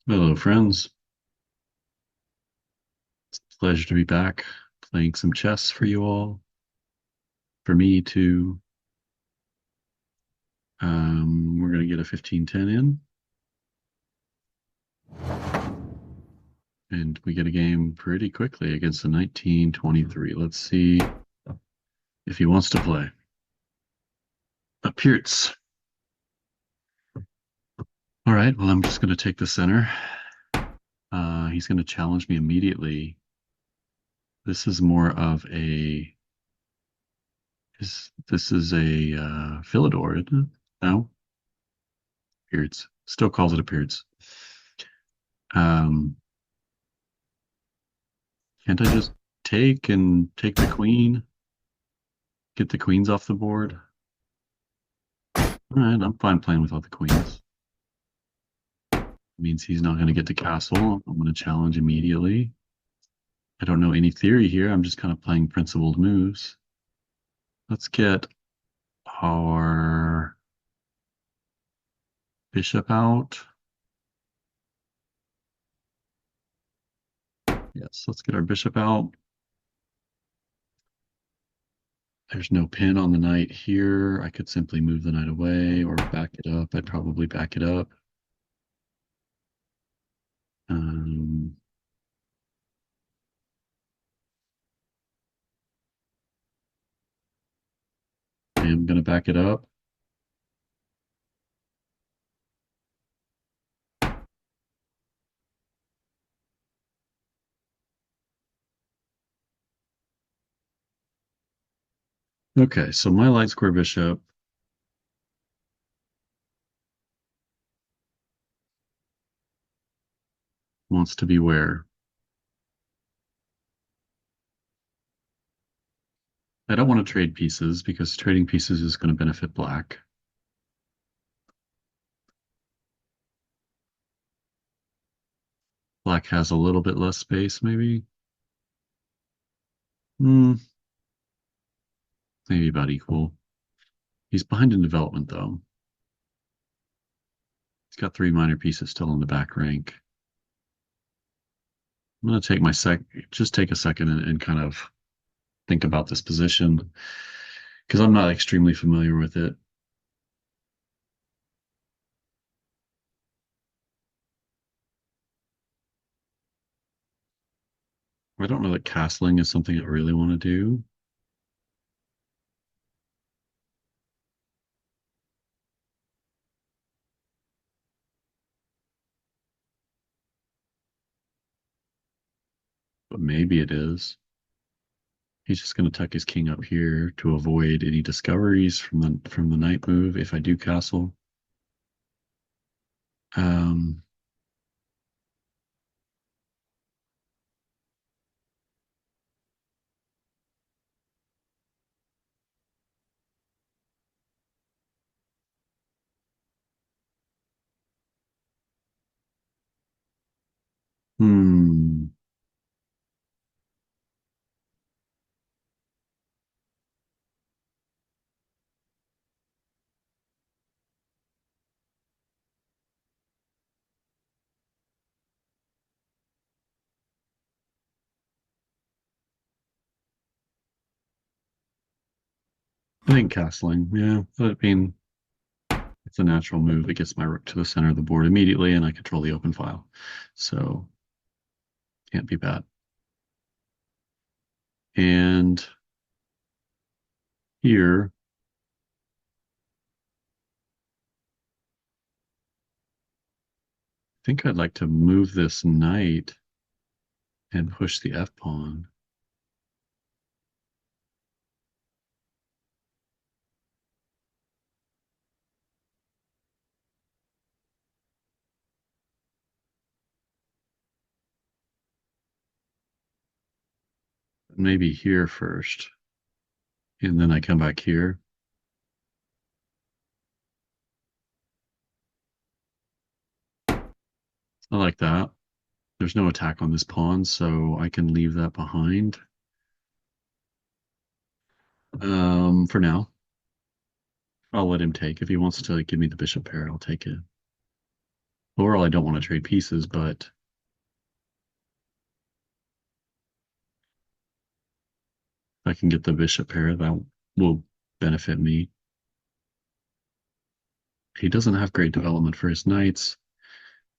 Hello, friends. It's a pleasure to be back playing some chess for you all. For me too. We're going to get a 15-10 in. And we get a game pretty quickly against a 1923. Let's see if he wants to play. A Pirc. All right, well, I'm just going to take the center. He's going to challenge me immediately. This is more of a... This is a Philidor, isn't it? No? Pirc. Still calls it a Pirc. Um, Can't I just take the queen, get the queens off the board? All right, I'm fine playing without the queens. It means he's not going to get the castle. I'm going to challenge immediately. I don't know any theory here. I'm just kind of playing principled moves. Let's get our bishop out. Yes, let's get our bishop out. There's no pin on the knight here. I could simply move the knight away or back it up. I'd probably back it up. Um, I am going to back it up. Okay, so my light square bishop wants to be where? I don't want to trade pieces because trading pieces is going to benefit black. Black has a little bit less space, maybe. Hmm, maybe about equal. He's behind in development, though. He's got three minor pieces still in the back rank. I'm going to take just take a second and kind of think about this position because I'm not extremely familiar with it. I don't know that castling is something I really want to do. But maybe it is. He's just going to tuck his king up here to avoid any discoveries from the knight move if I do castle. Um, hmm. I think castling, yeah. But I mean, it's a natural move. It gets my rook to the center of the board immediately, and I control the open file. So can't be bad. And here, I think I'd like to move this knight and push the F pawn. Maybe here first, and then I come back here. I like that. There's no attack on this pawn, so I can leave that behind. For now, I'll let him take. If he wants to give me the bishop pair, I'll take it. Overall, I don't want to trade pieces, but if I can get the bishop pair, that will benefit me. He doesn't have great development for his knights.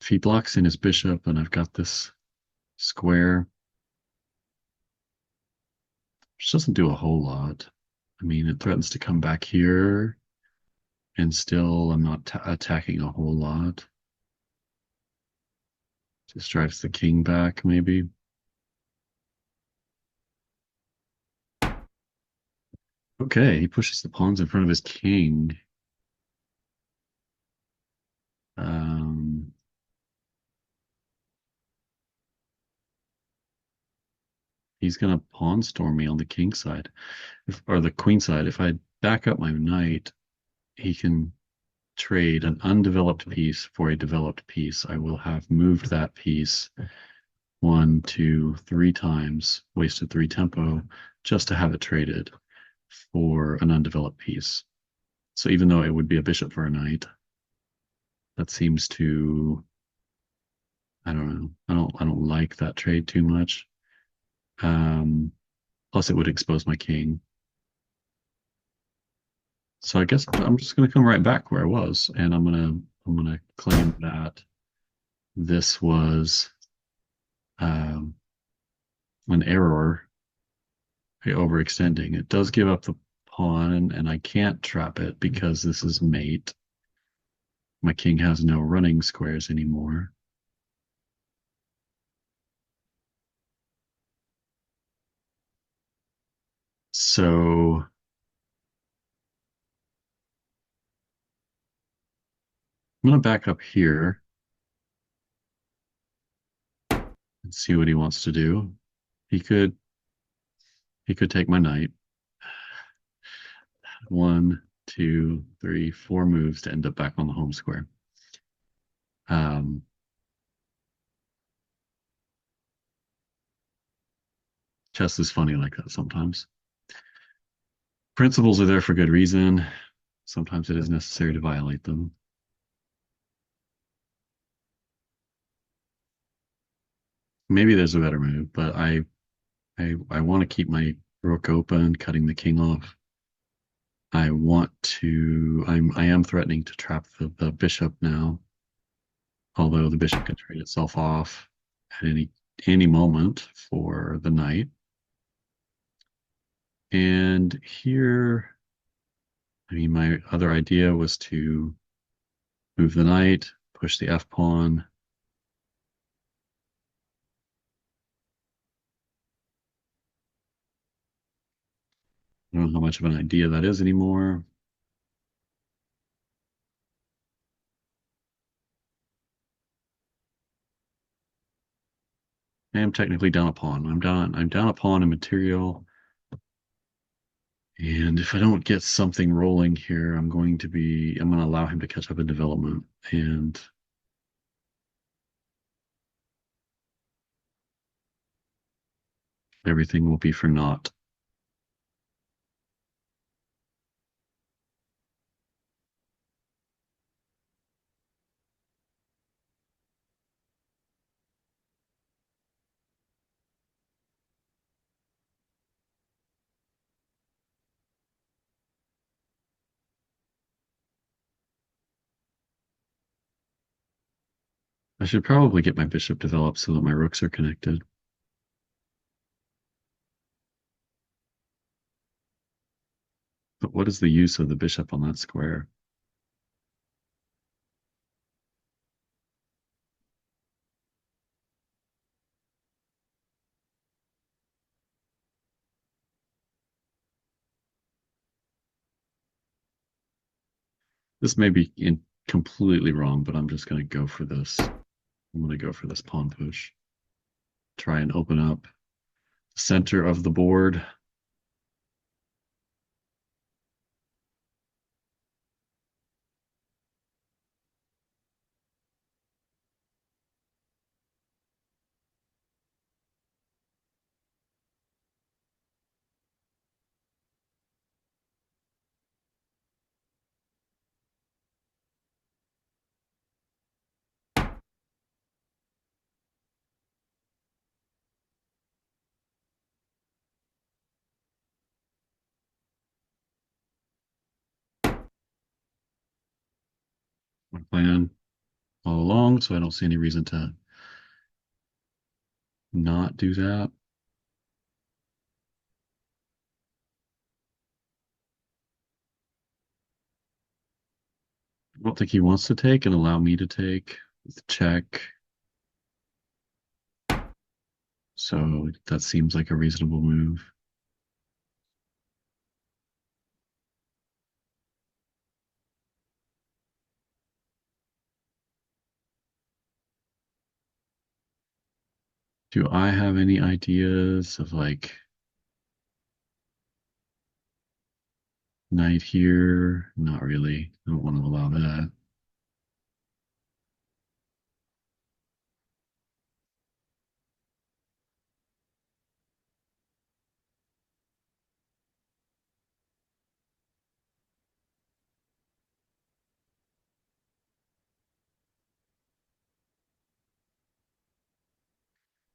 If he blocks in his bishop and I've got this square, which doesn't do a whole lot. I mean, it threatens to come back here, and still I'm not attacking a whole lot. Just drives the king back, maybe. Okay, he pushes the pawns in front of his king. Um, he's gonna pawn storm me on the king side, or the queen side. If I back up my knight, he can trade an undeveloped piece for a developed piece. I will have moved that piece one, two, three times, wasted three tempo just to have it traded for an undeveloped piece. So even though it would be a bishop for a knight, that seems to, I don't know. I don't like that trade too much. Um, plus it would expose my king. So I guess I'm just gonna come right back where I was, and I'm gonna claim that this was um, an error, overextending. It does give up the pawn, and I can't trap it because this is mate. My king has no running squares anymore. So I'm going to back up here and see what he wants to do. He could he could take my knight. One, two, three, four moves to end up back on the home square. Um, chess is funny like that sometimes. Principles are there for good reason. Sometimes it is necessary to violate them. Maybe there's a better move, but I want to keep my rook open, cutting the king off. I am threatening to trap the bishop now, although the bishop can trade itself off at any moment for the knight. And here, I mean, my other idea was to move the knight, push the f pawn. I don't know how much of an idea that is anymore. I am technically down a pawn. I'm down a pawn in material. And if I don't get something rolling here, I'm going to allow him to catch up in development. And everything will be for naught. I should probably get my bishop developed so that my rooks are connected. But what is the use of the bishop on that square? This may be completely wrong, but I'm just going to go for this. I'm going to go for this pawn push. Try and open up the center of the board. plan all along, so I don't see any reason to not do that. I don't think he wants to take and allow me to take with check. So that seems like a reasonable move. Do I have any ideas of like knight here? Not really. I don't want to allow that.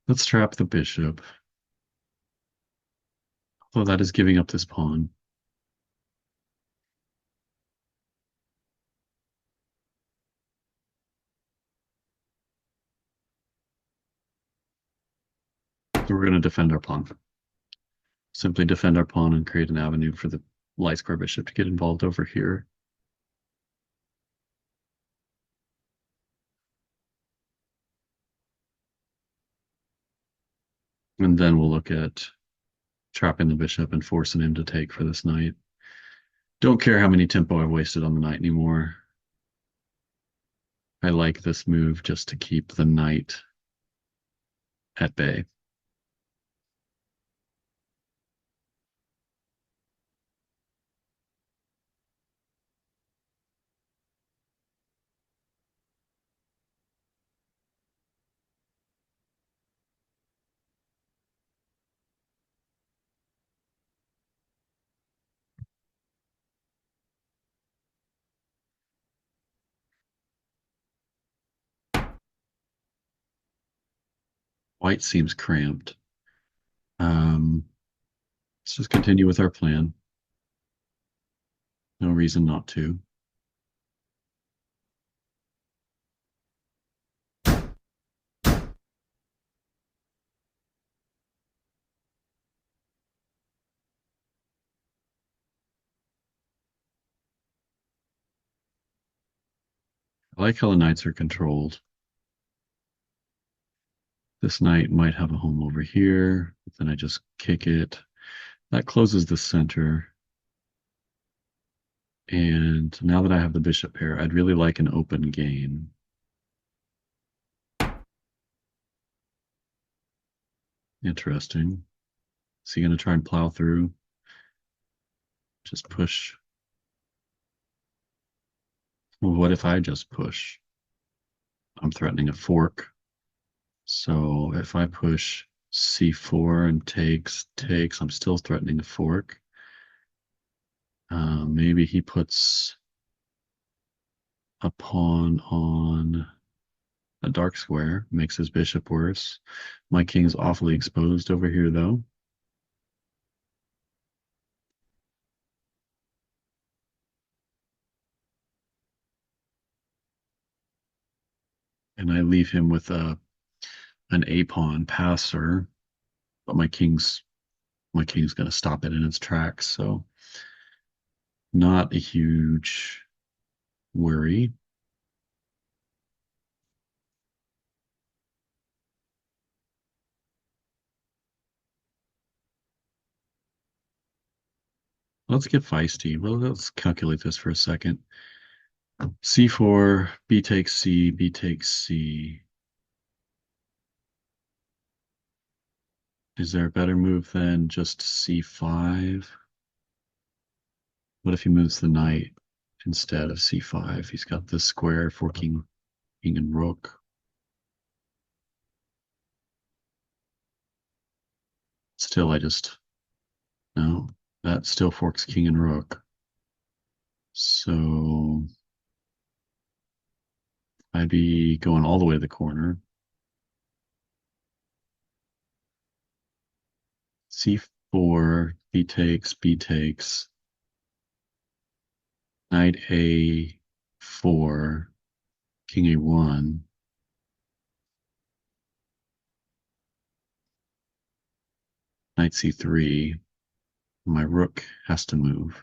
Let's trap the bishop. Although that is giving up this pawn. So we're going to defend our pawn. Simply defend our pawn and create an avenue for the light square bishop to get involved over here. And then we'll look at trapping the bishop and forcing him to take for this knight. Don't care how many tempo I've wasted on the knight anymore. I like this move just to keep the knight at bay. White seems cramped. Let's just continue with our plan. No reason not to. I like how the knights are controlled. This knight might have a home over here, but then I just kick it. That closes the center. And now that I have the bishop pair, I'd really like an open game. Interesting. Is he going to try and plow through? Just push. Well, what if I just push? I'm threatening a fork. So if I push c4 and takes, I'm still threatening a fork. Maybe he puts a pawn on a dark square, makes his bishop worse. My king's awfully exposed over here, though. And I leave him with an a pawn passer, but my king's going to stop it in its tracks. So not a huge worry. Let's get feisty. Well, let's calculate this for a second. c4, b takes c, b takes c. Is there a better move than just c5? What if he moves the knight instead of c5? He's got this square for king and rook. Still, no, that still forks king and rook. So I'd be going all the way to the corner. c4, b takes, knight a4. King A1. Knight C3. My rook has to move.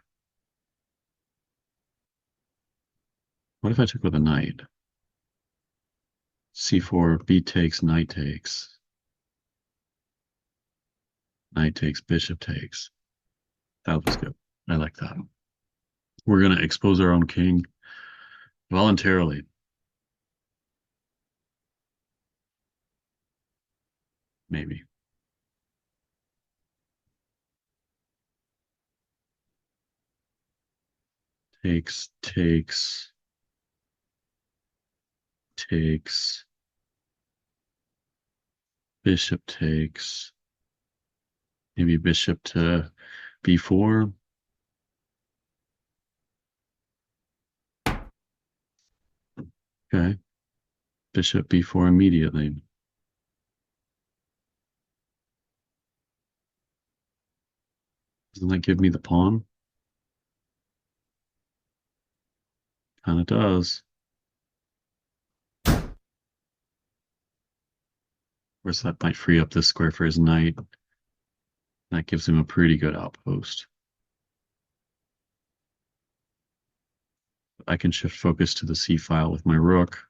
What if I took with a knight? C4, B takes, knight takes. Knight takes, bishop takes. That was good. I like that. We're going to expose our own king voluntarily. Maybe. Takes, takes, takes. Bishop takes. Maybe bishop to B4. Okay. Bishop B4 immediately. Doesn't that give me the pawn? Kind of does. Of course, that might free up this square for his knight. That gives him a pretty good outpost. I can shift focus to the C file with my rook.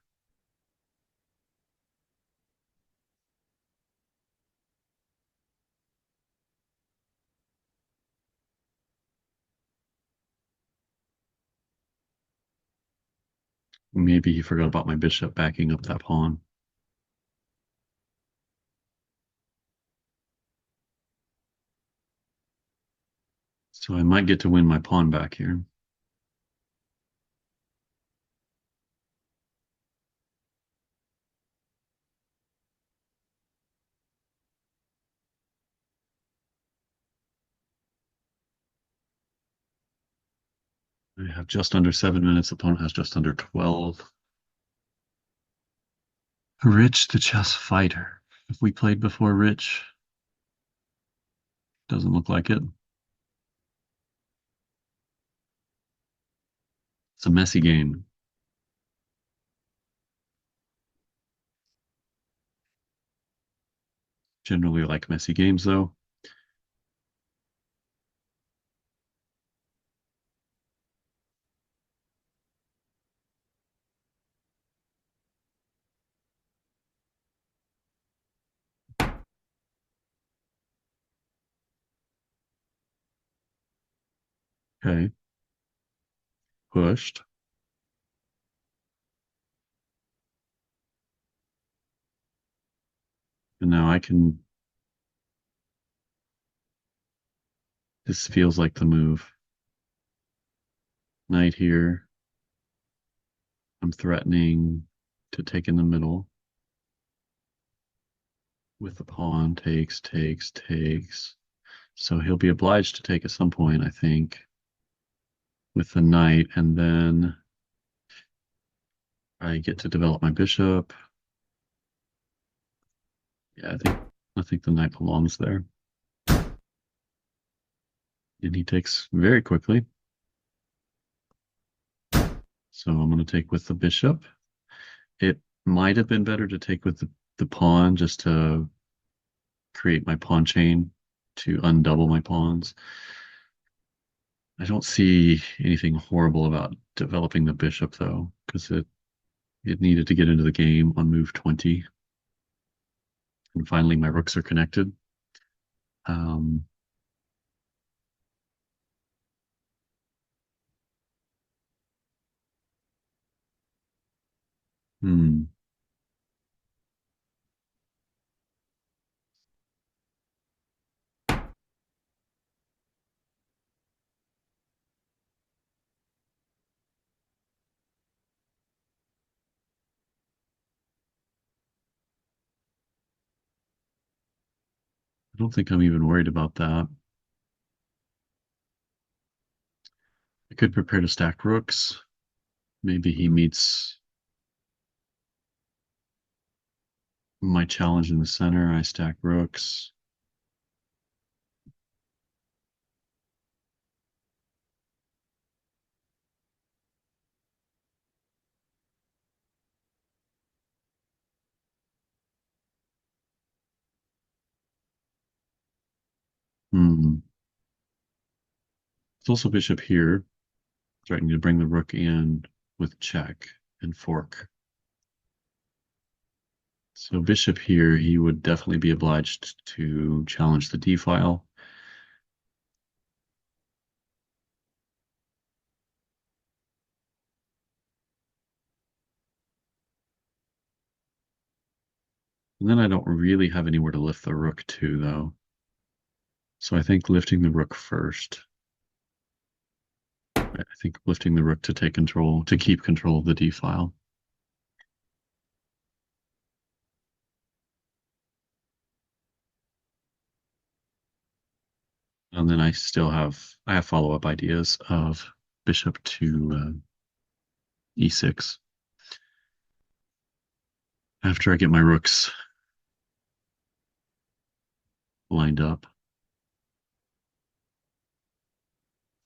Maybe he forgot about my bishop backing up that pawn. So I might get to win my pawn back here. I have just under 7 minutes. Opponent has just under 12. Rich the chess fighter. Have we played before, Rich? Doesn't look like it. It's a messy game. Generally like messy games, though. Okay. Pushed. And now I can... This feels like the move. Knight here. I'm threatening to take in the middle. With the pawn. Takes, takes, takes. So he'll be obliged to take at some point, I think. With the knight, and then I get to develop my bishop. Yeah, I think the knight belongs there. And he takes very quickly. So I'm going to take with the bishop. It might have been better to take with the pawn just to create my pawn chain to undouble my pawns. I don't see anything horrible about developing the bishop, though, because it needed to get into the game on move 20. And finally, my rooks are connected. Um, hmm. I don't think I'm even worried about that. I could prepare to stack rooks. Maybe he meets my challenge in the center. I stack rooks. Hmm. It's also bishop here, threatening to bring the rook in with check and fork. So bishop here, he would definitely be obliged to challenge the d file. And then I don't really have anywhere to lift the rook to, though. So I think lifting the rook first. I think lifting the rook to take control, to keep control of the d file. And then I have follow-up ideas of bishop to e6 after I get my rooks lined up.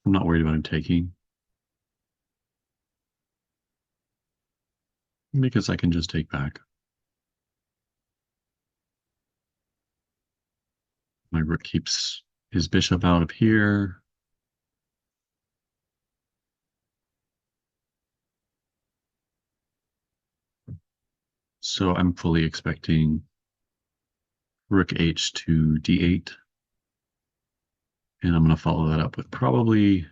I'm not worried about him taking because I can just take back. My rook keeps his bishop out of here. So I'm fully expecting rook h to d8. And I'm going to follow that up with probably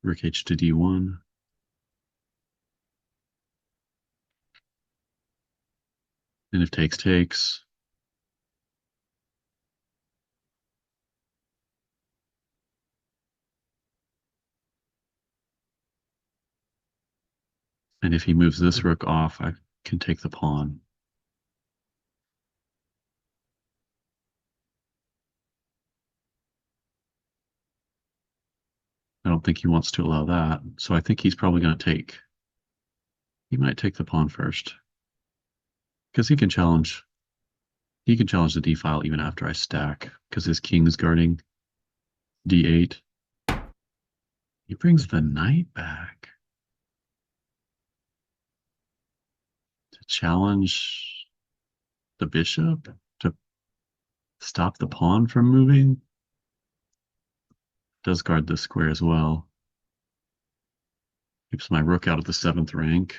rook h to d1. And if takes, takes. And if he moves this rook off, I can take the pawn. I don't think he wants to allow that. So I think he's probably going to take. He might take the pawn first. Because he can challenge the d file even after I stack, because his king is guarding d8. He brings the knight back to challenge the bishop, to stop the pawn from moving. Does guard this square as well. Keeps my rook out of the 7th rank.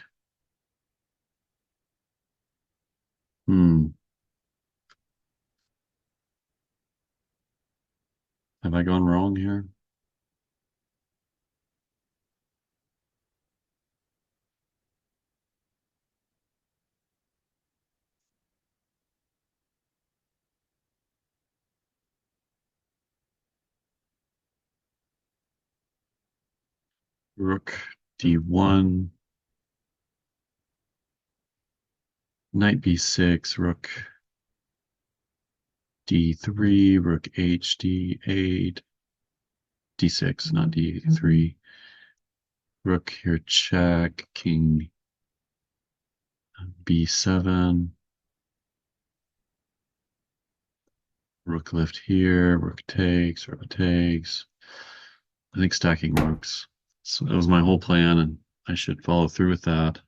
Hmm. Have I gone wrong here? Rook d1, knight b6, rook d3, rook h d8, d6, not d3. Rook here check, king b7, rook lift here, rook takes, rook takes. I think stacking rooks. So that was my whole plan, and I should follow through with that.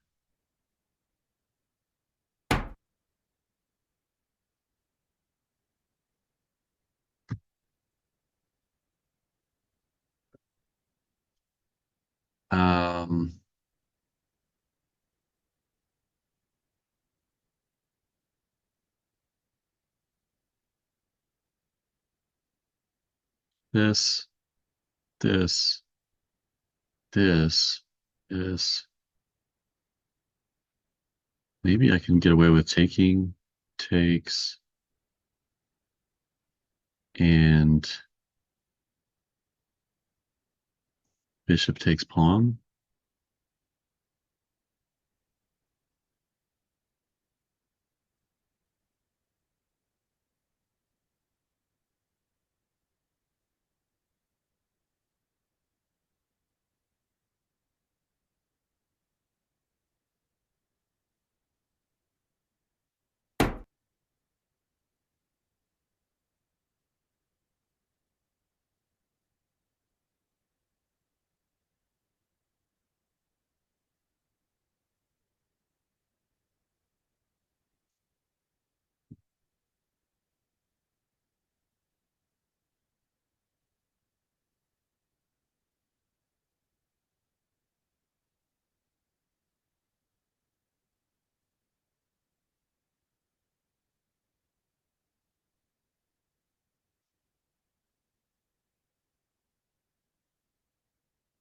Um, this, this, this. Maybe I can get away with taking, takes, and bishop takes pawn.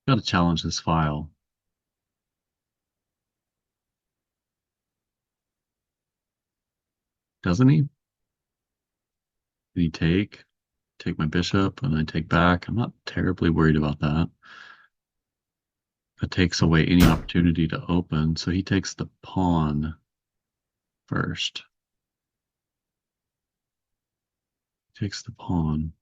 Got to challenge this file, doesn't he? Can he take my bishop, and then take back? I'm not terribly worried about that. That takes away any opportunity to open, so he takes the pawn first. Takes the pawn.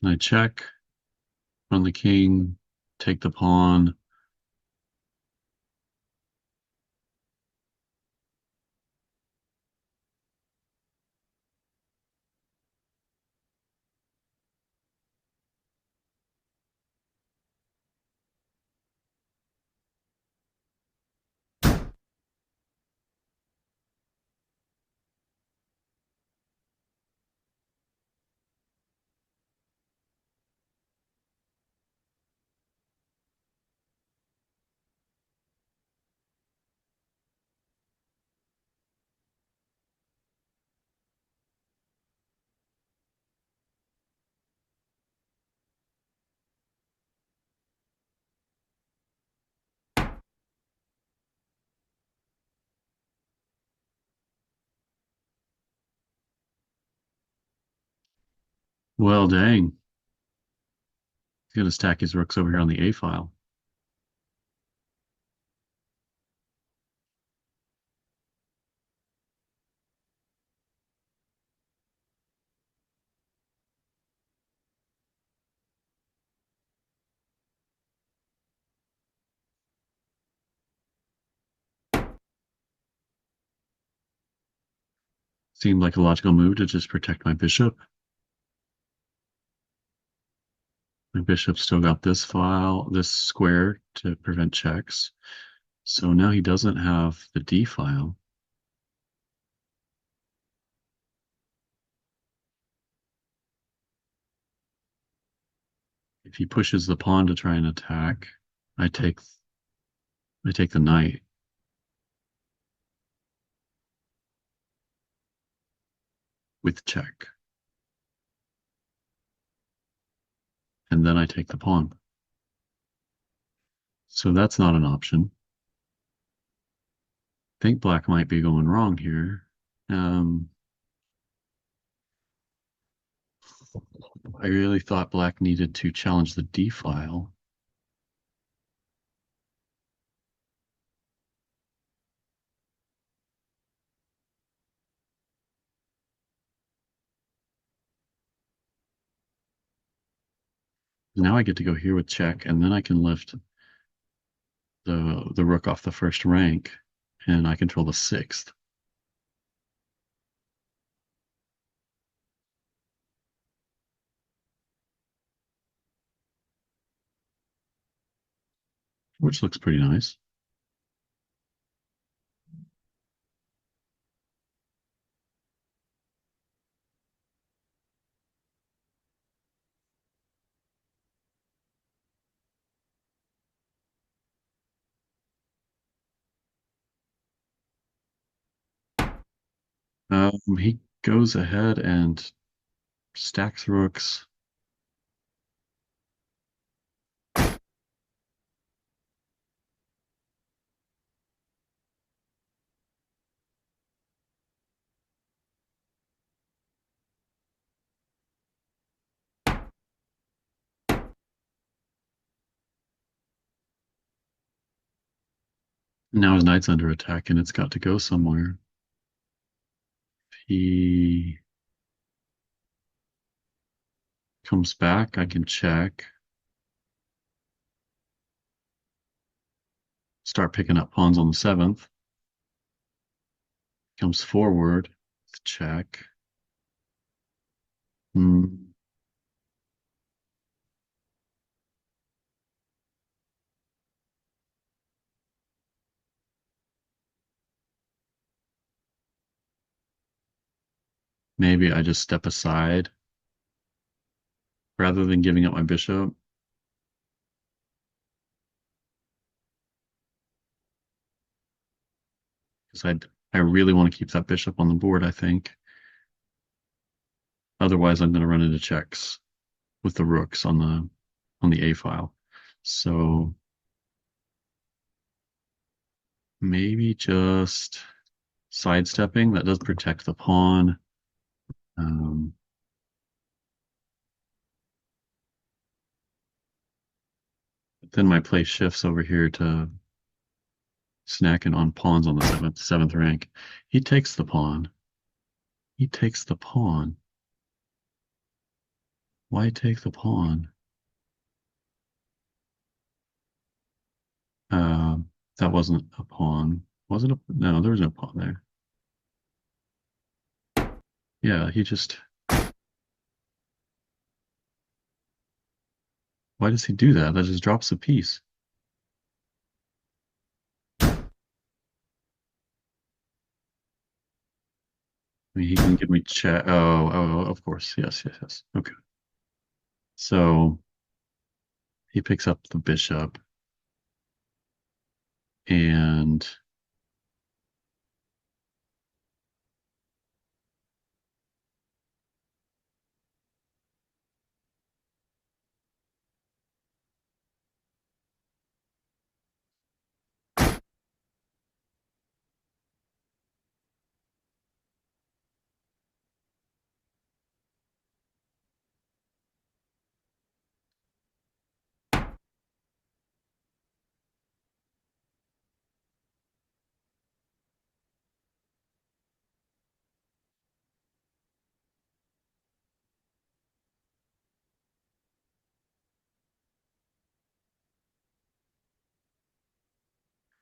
And I check on the king, take the pawn. Well, dang. He's gonna stack his rooks over here on the A file. Seemed like a logical move to just protect my bishop. My bishop still got this file, this square to prevent checks. So now he doesn't have the D file. If he pushes the pawn to try and attack, I take I take the knight. With check. And then I take the pawn. So that's not an option. I think black might be going wrong here. I really thought black needed to challenge the D file. Now I get to go here with check, and then I can lift the rook off the first rank, and I control the sixth. Which looks pretty nice. He goes ahead and stacks rooks. Now his knight's under attack, and it's got to go somewhere. He comes back, I can check. Start picking up pawns on the seventh. Comes forward, check. Hmm. Maybe I just step aside rather than giving up my bishop. Because I really want to keep that bishop on the board, I think. Otherwise, I'm going to run into checks with the rooks on the A file. So maybe just sidestepping. That does protect the pawn. Um, but then my play shifts over here to snacking on pawns on the seventh rank. He takes the pawn. He takes the pawn. Why take the pawn? That wasn't a pawn. Was it a? No, there was no pawn there. Yeah, he just. Why does he do that? That just drops a piece. I mean, he can give me check. Oh, of course. Yes, yes, yes. Okay. So he picks up the bishop, and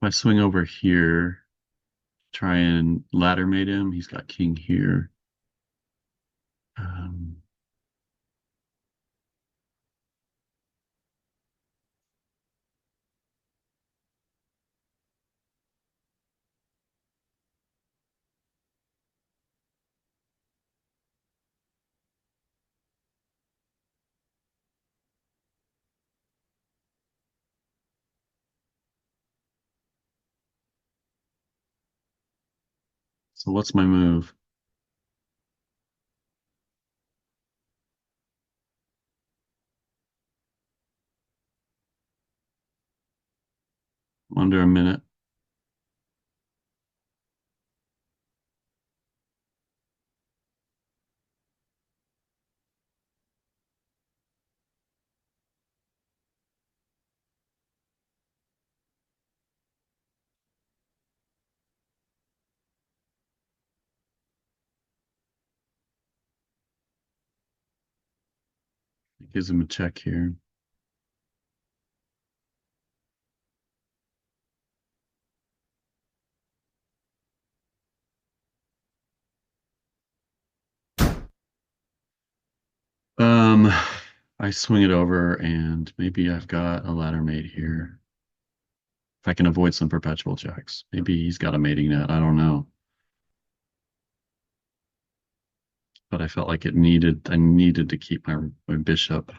if I swing over here, try and ladder mate him. He's got king here. Um, so what's my move? Under a minute. It gives him a check here. Um, I swing it over, and maybe I've got a ladder mate here. If I can avoid some perpetual checks. Maybe he's got a mating net. I don't know. But I felt like I needed to keep my bishop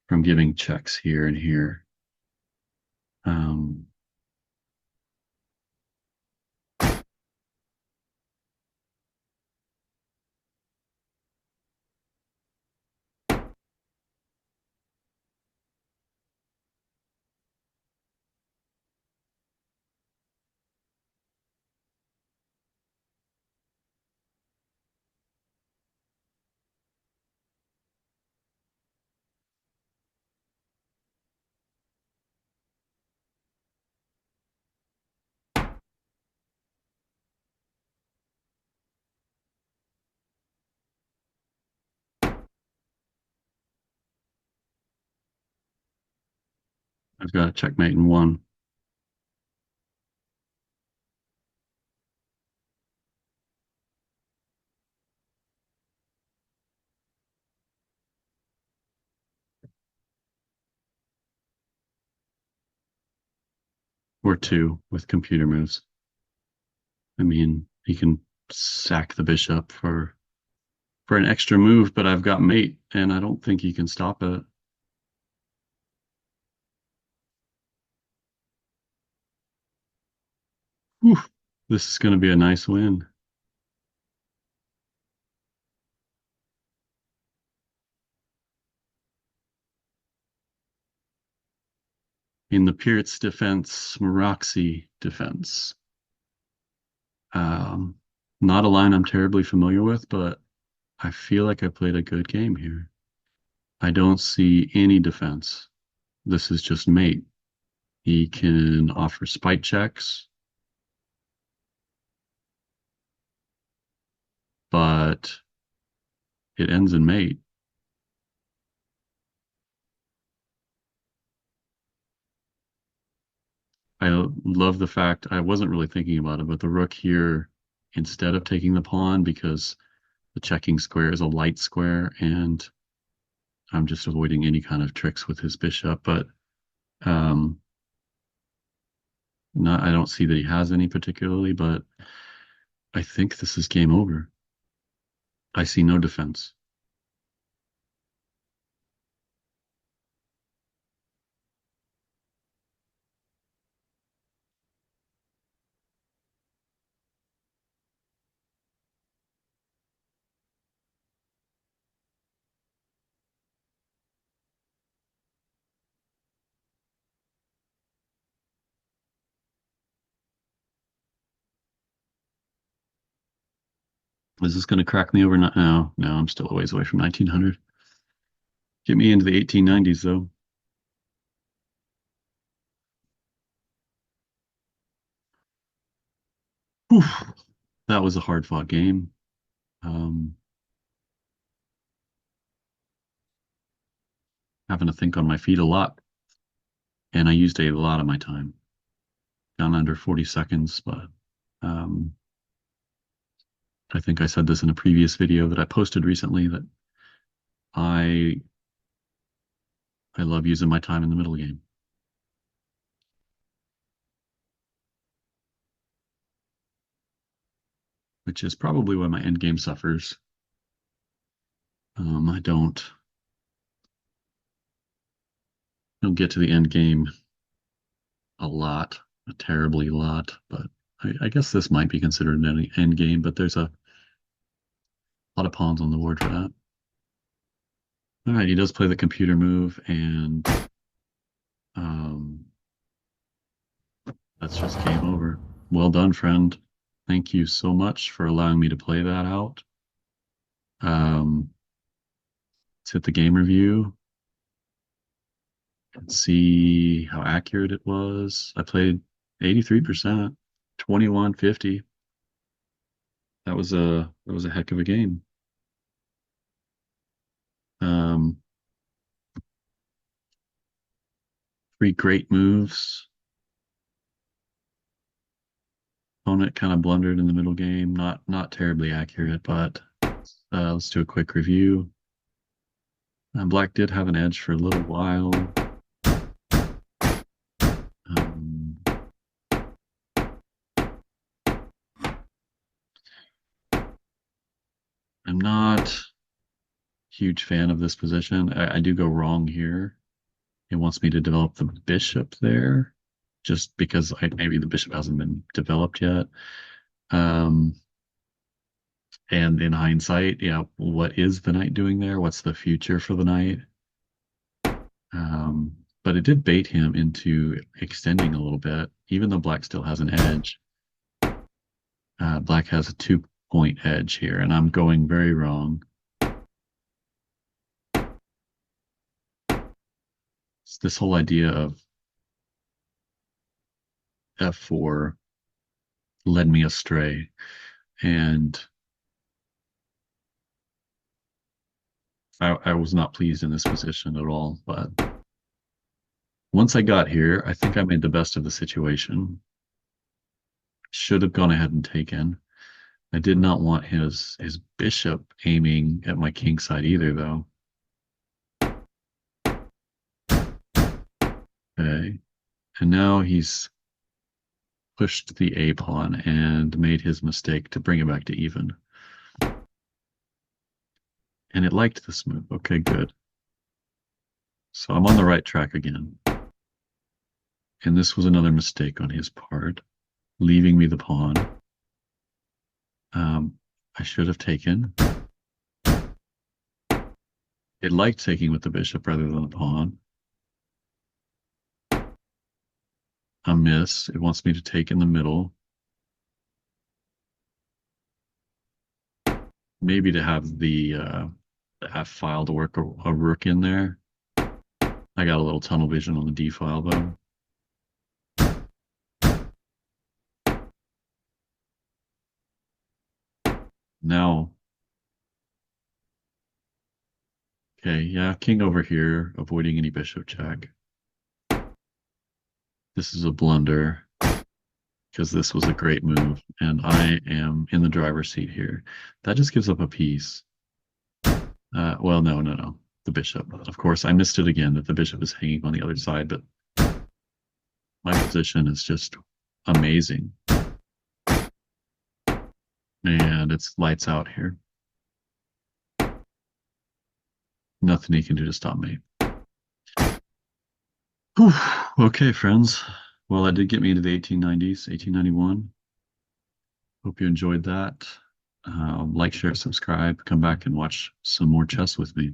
from giving checks here and here. Um, I've got a checkmate in one or two with computer moves. I mean, he can sack the bishop for an extra move, but I've got mate, and I don't think he can stop it. Whew. This is going to be a nice win. In the Pirc's defense, Maroczy defense. Um, Not a line I'm terribly familiar with, but I feel like I played a good game here. I don't see any defense. This is just mate. He can offer spike checks, but it ends in mate. I love the fact I wasn't really thinking about it, but the rook here, instead of taking the pawn, because the checking square is a light square, and I'm just avoiding any kind of tricks with his bishop. But um, not, I don't see that he has any particularly, but I think this is game over. I see no defense. Is this going to crack me over? No, no, I'm still a ways away from 1900. Get me into the 1890s, though. Whew. That was a hard fought game. Um, Having to think on my feet a lot, and I used a lot of my time, down under 40 seconds. But um, I think I said this in a previous video that I posted recently that I I love using my time in the middle game, which is probably why my end game suffers. I don't get to the end game a lot, a terribly lot, but I guess this might be considered an end game, but there's a lot of pawns on the board for that. All right, he does play the computer move, and um, that's just game over. Well done, friend. Thank you so much for allowing me to play that out. Um, let's hit the game review and see how accurate it was. I played 83%, 2150. That was a heck of a game. Um, Three great moves. Opponent kind of blundered in the middle game. Not terribly accurate, but let's do a quick review. Black did have an edge for a little while. Um, I'm not a huge fan of this position. I do go wrong here. It wants me to develop the bishop there, just because maybe the bishop hasn't been developed yet. Um, and in hindsight, yeah, what is the knight doing there? What's the future for the knight? But it did bait him into extending a little bit, even though black still has an edge. Black has a 2-point edge here, and I'm going very wrong. It's this whole idea of f4 led me astray, and I was not pleased in this position at all. But once I got here, I think I made the best of the situation. Should have gone ahead and taken. I did not want his bishop aiming at my king side either, though. Okay. And now he's pushed the a pawn and made his mistake to bring it back to even. And it liked this move. Okay, good. So I'm on the right track again. And this was another mistake on his part, leaving me the pawn. I should have taken. It liked taking with the bishop rather than the pawn. A miss. It wants me to take in the middle. Maybe to have the F file to work a rook in there. I got a little tunnel vision on the D file though. Now, okay, yeah, king over here, avoiding any bishop check. This is a blunder because this was a great move, and I am in the driver's seat here. That just gives up a piece. Well, no. The bishop. Of course, I missed it again that the bishop is hanging on the other side, but my position is just amazing. And it's lights out here. Nothing he can do to stop me. Whew. Okay, friends. Well, that did get me into the 1890s, 1891. Hope you enjoyed that. Like, share, subscribe. Come back and watch some more chess with me.